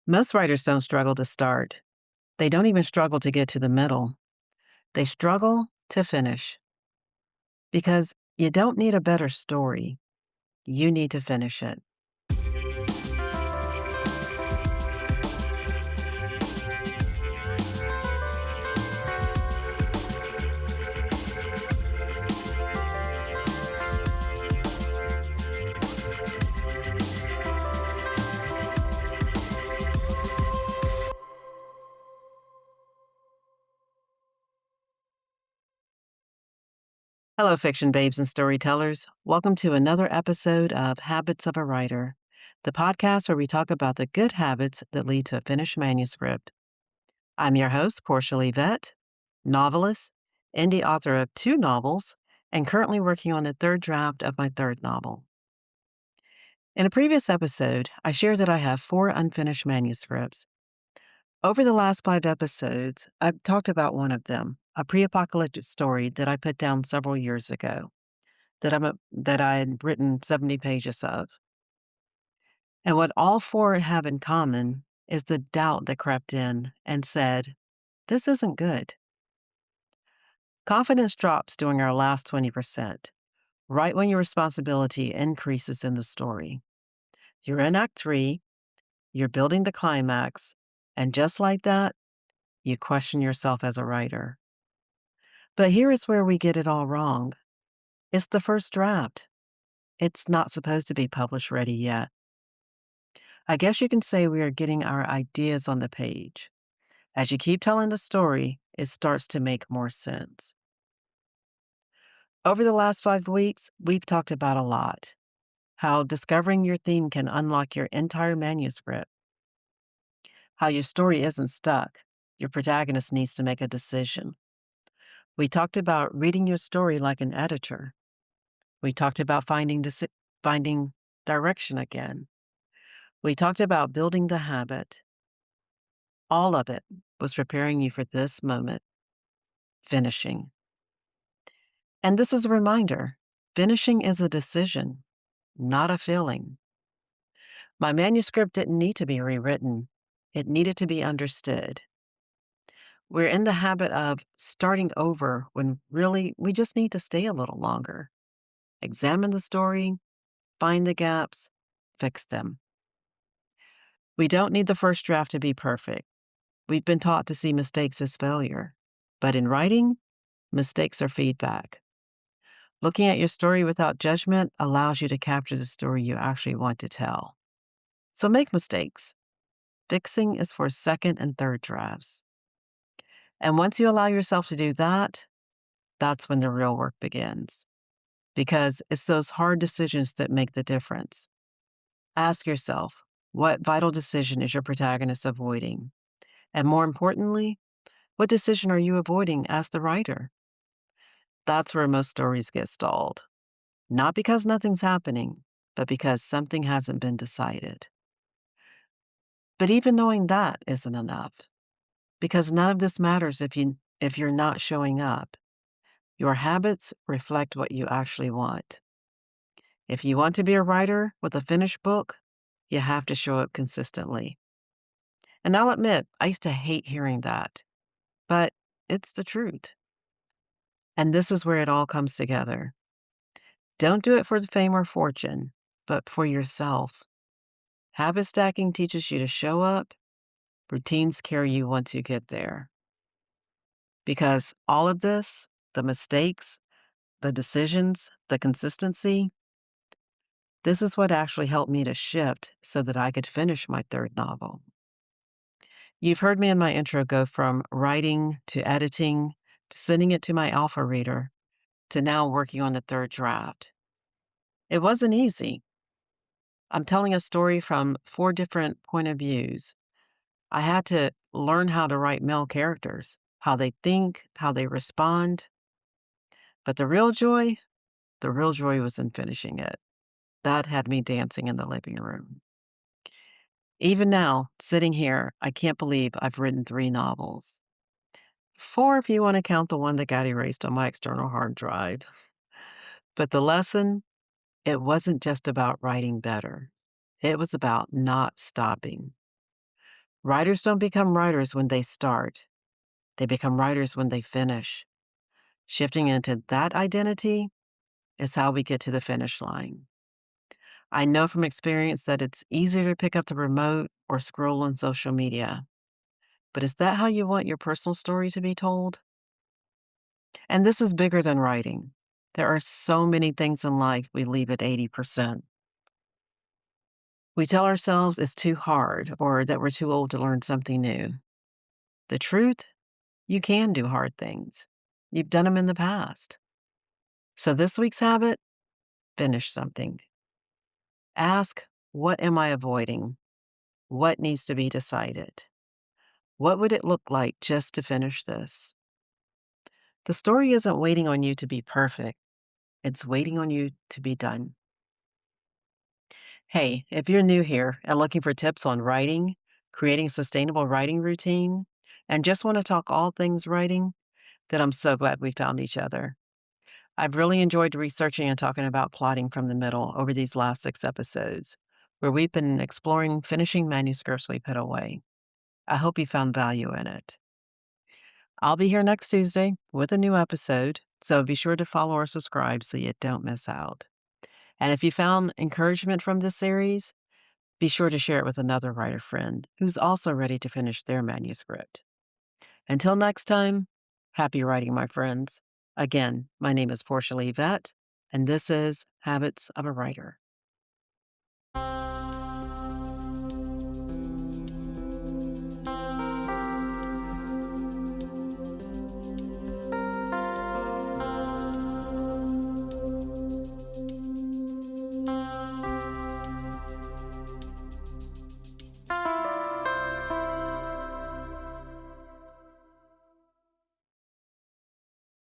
Most writers don't struggle to start. They don't even struggle to get to the middle. They struggle to finish because you don't need a better story. You need to finish it. Hello, fiction babes and storytellers. Welcome to another episode of Habits of a Writer, the podcast where we talk about the good habits that lead to a finished manuscript. I'm your host, Portia Levette, novelist, indie author of 2 novels, and currently working on the 3rd draft of my 3rd novel. In a previous episode, I shared that I have 4 unfinished manuscripts. Over the last 5 episodes, I've talked about one of them, a pre-apocalyptic story that I put down several years ago that I had written 70 pages of. And what all 4 have in common is the doubt that crept in and said, "This isn't good." Confidence drops during our last 20%, right when your responsibility increases in the story. You're in Act 3, you're building the climax, and just like that, you question yourself as a writer. But here is where we get it all wrong. It's the first draft. It's not supposed to be published ready yet. I guess you can say we are getting our ideas on the page. As you keep telling the story, it starts to make more sense. Over the last 5 weeks, we've talked about a lot. How discovering your theme can unlock your entire manuscript. How your story isn't stuck. Your protagonist needs to make a decision. We talked about reading your story like an editor. We talked about finding direction again. We talked about building the habit. All of it was preparing you for this moment, finishing. And this is a reminder, finishing is a decision, not a feeling. My manuscript didn't need to be rewritten. It needed to be understood. We're in the habit of starting over when really we just need to stay a little longer. Examine the story, find the gaps, fix them. We don't need the first draft to be perfect. We've been taught to see mistakes as failure. But in writing, mistakes are feedback. Looking at your story without judgment allows you to capture the story you actually want to tell. So make mistakes. Fixing is for 2nd and 3rd drafts. And once you allow yourself to do that, that's when the real work begins. Because it's those hard decisions that make the difference. Ask yourself, what vital decision is your protagonist avoiding? And more importantly, what decision are you avoiding as the writer? That's where most stories get stalled. Not because nothing's happening, but because something hasn't been decided. But even knowing that isn't enough, because none of this matters if you're not showing up. Your habits reflect what you actually want. If you want to be a writer with a finished book, you have to show up consistently. And I'll admit, I used to hate hearing that, but it's the truth. And this is where it all comes together. Don't do it for the fame or fortune, but for yourself. Habit stacking teaches you to show up. Routines carry you once you get there. Because all of this, the mistakes, the decisions, the consistency, this is what actually helped me to shift so that I could finish my 3rd novel. You've heard me in my intro go from writing to editing to sending it to my alpha reader to now working on the 3rd draft. It wasn't easy. I'm telling a story from 4 different point of views. I had to learn how to write male characters, how they think, how they respond. But the real joy was in finishing it. That had me dancing in the living room. Even now, sitting here, I can't believe I've written 3 novels. 4 if you want to count the one that got erased on my external hard drive. But the lesson, it wasn't just about writing better. It was about not stopping. Writers don't become writers when they start, they become writers when they finish. Shifting into that identity is how we get to the finish line. I know from experience that it's easier to pick up the remote or scroll on social media. But is that how you want your personal story to be told? And this is bigger than writing. There are so many things in life we leave at 80%. We tell ourselves it's too hard or that we're too old to learn something new. The truth, you can do hard things. You've done them in the past. So this week's habit, finish something. Ask, what am I avoiding? What needs to be decided? What would it look like just to finish this? The story isn't waiting on you to be perfect. It's waiting on you to be done. Hey, if you're new here and looking for tips on writing, creating a sustainable writing routine, and just want to talk all things writing, then I'm so glad we found each other. I've really enjoyed researching and talking about plotting from the middle over these last 6 episodes, where we've been exploring finishing manuscripts we put away. I hope you found value in it. I'll be here next Tuesday with a new episode, so be sure to follow or subscribe so you don't miss out. And if you found encouragement from this series, be sure to share it with another writer friend who's also ready to finish their manuscript. Until next time, happy writing, my friends. Again, my name is Portia Lee Vett, and this is Habits of a Writer.